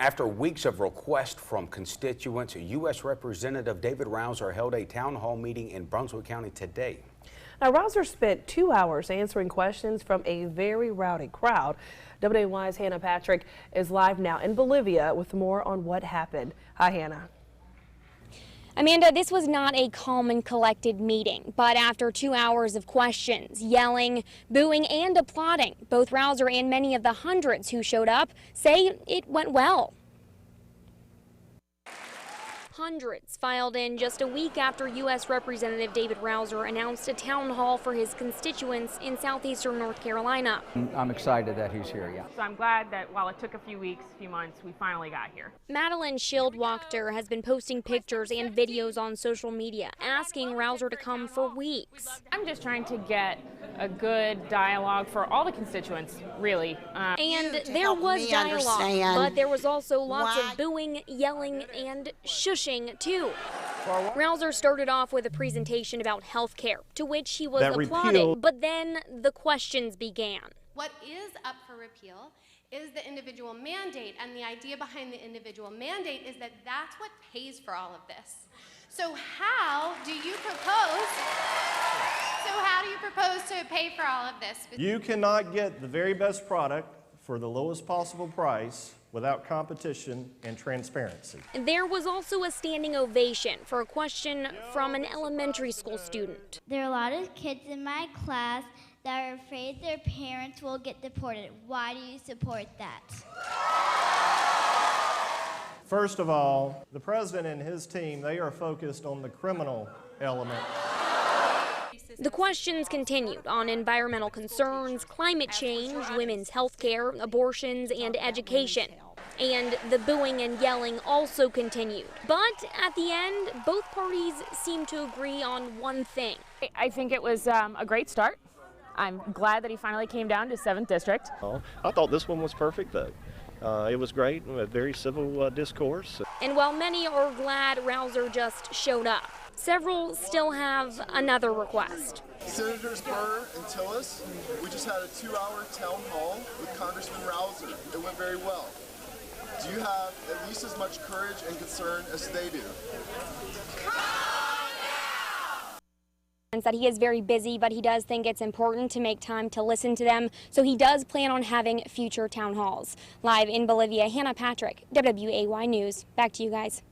After weeks of requests from constituents, U.S. Representative David-Rouzer held a town hall meeting in Brunswick County today. Now, Rouzer spent 2 hours answering questions from a very rowdy crowd. WAY's Hannah Patrick is live now in Bolivia with more on what happened. Hi, Hannah. Amanda, this was not a calm and collected meeting, but after 2 hours of questions, yelling, booing, and applauding, both Rouzer and many of the hundreds who showed up say it went well. Hundreds filed in just a week after U.S. Representative David-Rouzer announced a town hall for his constituents in southeastern North Carolina. I'm excited that he's here, yeah. So I'm glad that while it took a few weeks, a few months, we finally got here. Madeline Schildwachter has been posting pictures and videos on social media asking Rouzer to come for weeks. I'm just trying to get a good dialogue for all the constituents, really. And there was dialogue, but there was also lots of booing, yelling, and shushing too. Rouzer started off with a presentation about health care, to which he was applauded, but then the questions began. What is up for repeal is the individual mandate, and the idea behind the individual mandate is that that's what pays for all of this. So how do you propose to pay for all of this? You cannot get the very best product for the lowest possible price without competition and transparency. There was also a standing ovation for a question from an elementary school student. There are a lot of kids in my class that are afraid their parents will get deported. Why do you support that? First of all, the president and his team, they are focused on the criminal element. The questions continued on environmental concerns, climate change, women's health care, abortions, and education. And the booing and yelling also continued. But at the end, both parties seemed to agree on one thing. I think it was a great start. I'm glad that he finally came down to 7th District. I thought this one was perfect, though. It was great, a very civil discourse. And while many are glad Rouzer just showed up, several still have another request. Senators Burr and Tillis, we just had a 2-hour town hall with Congressman Rouzer. It went very well. Do you have at least as much courage and concern as they do? That he is very busy, but he does think it's important to make time to listen to them, so he does plan on having future town halls. Live in Bolivia, Hannah Patrick, WAY News. Back to you guys.